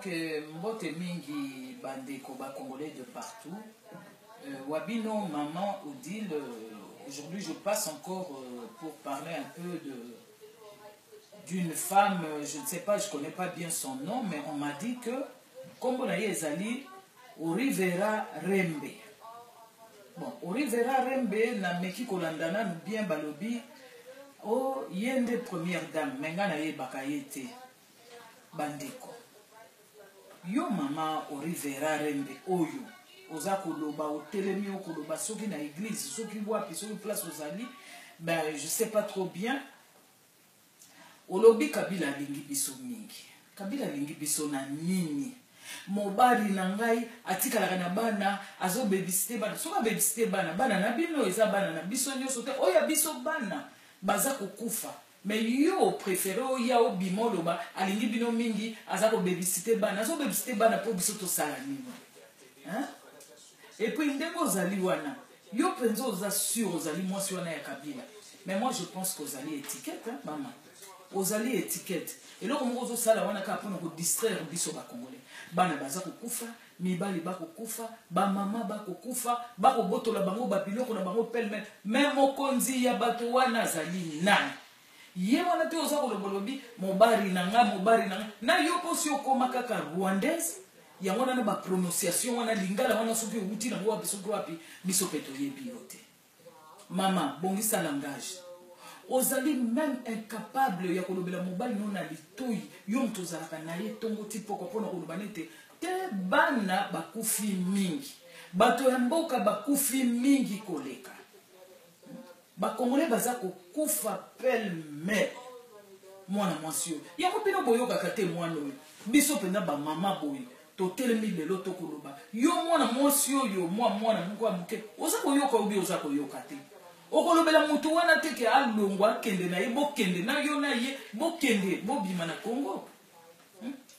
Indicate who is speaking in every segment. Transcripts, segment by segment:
Speaker 1: Donc, mbote mingi bandeko ba congolais de partout. Wabino, maman, Odile, aujourd'hui je passe encore pour parler un peu d'une femme, je ne sais pas, je ne connais pas bien son nom, mais on m'a dit que, comme on a dit, Ezali, Orivera Rembe. Bon, Orivera Rembe, na meki kolandana, nous bien balobi, oh, yende première dame, menga na ye bakayete, bandeko. Yo mama Orivera Rembe, oyo, oza koloba, otelemi koloba, soki na église, soki wapi, soki place ozali, ben, je sais pas trop bien. Olobi Kabila lingi biso mingi. Kabila lingi biso na nini? Mobali na ngai atikala na bana azo babysite bana. Soka babysite bana, bana na bino eza bana na biso nyoso te. Oya biso bana baza kokufa. Mais yo préféré oya obimolo ba alingi bino mingi azako babysite bana. Azo babysite bana po biso to sala nini. Hein? Et puis ndeko zali wana. Yo penzo za sûr ozali mwasi wana ya Kabila. Mais moi je pense que ozali étiquette hein, maman. Ozali étiquette. Et là, on va sala wana ka pona ko distraire biso ba congolais. Bana baza ko kufa, mibali ba ko kufa, ba mama ba ko kufa, ba ko botola bango ba biloko na bango pelme, même mokonzi ya bato wana zali nani. Ye wana te oza ko lobolobi mobari na nga na yo posi okoma kaka rwandaise. Ya wana na ba prononciation wana lingala wana soki uti na wapi soki wapi biso peto yebi yote. Mama, bongisa langage. Ozali même incapable ya kolobela mobali non na litoi yo mtozalaka na ye tongo tipo ko pona koloba nete te bana bakufi mingi bato ya mboka bakufi mingi koleka bakongole baza kokufa pelle mwana mwasi ya mopino boyoka kate mwana oyo biso pena ba mama boyi to telemi lelo to koloba yo mwana mwasi oyo mwana mko amuke oza koyoka obi oza koyoka te okolobela mutu wana teke alongwa kende na ye bokende na yo na ye bokende bobima na Congo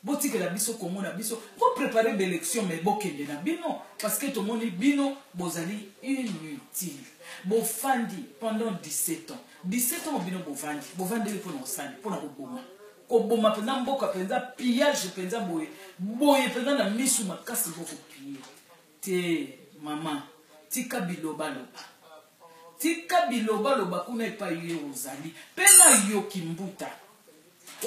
Speaker 1: botikela biso Congo na biso bo préparer l'élection mais bokende na bino parce que tout le monde bino bozali inutile bofandi pendant 17 ans bino bovandi pour nos sali pour na koboma pena mboka penza pillage penza boye penza na misu makasi boko piller te mama tika biloba loba tika biloba loba kuna epa ye ozali pena yo kimbuta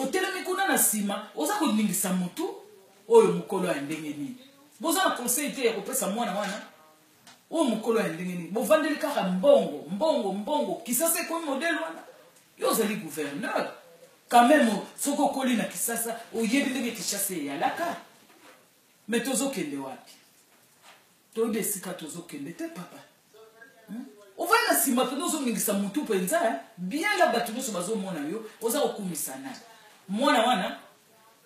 Speaker 1: otelemi kuna na sima oza koningisa mutu oyo mukolo ya ndenge nini boza na conseil te ya kopesa mwana wana oyo mukolo ya ndenge nini bovandeli kaka mbongo kisasa ko modèle wana yo ozali gouverneur quand même soko koli na kisasa oyebi ndenge Kinshasa ya laka mais tozokende wapi to desika tozokende te papa on va na sima to nozo ngisa mutu penza bien la batuno so bazo mona yo oza okumisana mwana wana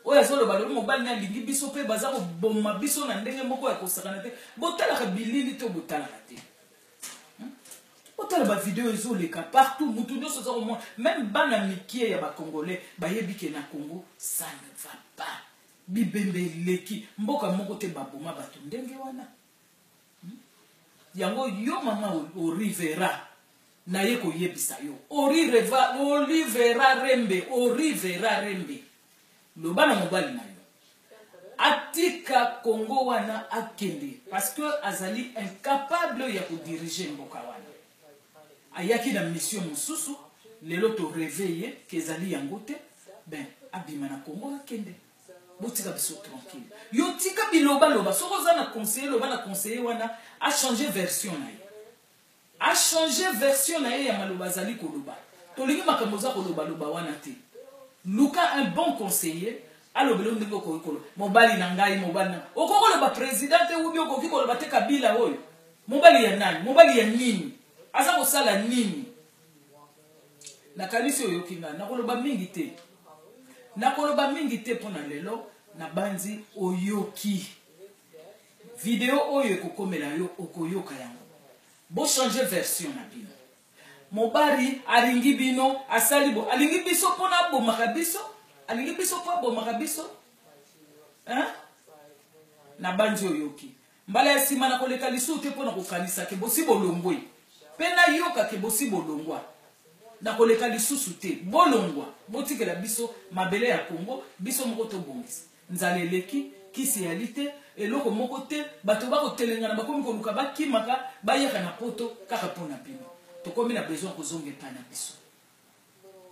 Speaker 1: oya solo balo mobali na lingi biso pe baza ko bomma biso na ndenge moko ya kosakana te botala ka bilili to botala te botala ba vidéo ezo leka partout mutu nyoso zo mona même bana mikie ya ba congolais ba yebike na Congo ça ne va pas bibembe leki mboka moko te baboma batu ndenge wana yango yo mama Orivera na ye ko yebisa yo Orivera Rembe lobana mobali na yo atika Congo wana akende parce que azali incapable ya ko diriger mboka wana ayaki na mission mususu lelo to réveiller kezali yango te ben abima na Congo akende botika biso tranquille yo tika biloba loba soko za na conseiller loba na conseiller wana a changé version na ye ya maloba zali koloba tolingi makambo za koloba loba wana te luka un bon conseiller alobelo ndeko ko ikolo mobali na ngai mobali na okoko loba président te ubi okoki koloba te Kabila oyo mobali ya nani mobali ya nini aza ko sala nini na kalisi oyo kinga na koloba mingi te pona lelo na banzi oyoki vidéo oyo kokomela yo okoyoka yango bo changer version na bino mobari alingi bino asali bo alingi biso pona bo makabiso alingi biso po bo makabiso hein na banzi oyoki mbala ya sima na koleka lisu te pona kokanisa ke bosi bolongwe pena yoka ke bosi bolongwa na koleka lisusu te bolongwa botikela biso mabele ya Congo biso moko to bongisi nzala eleki kisi ya lite eloko moko te bato bakotelengana bakomi koluka bakimaka bayeka na poto kaka mpona bino tokomi na besoin kozonga epai na biso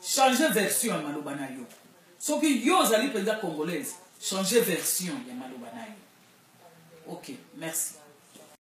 Speaker 1: changer version ya maloba na yo soki yo ozali mpenza congolaise changer version ya maloba na yo. Ok, merci.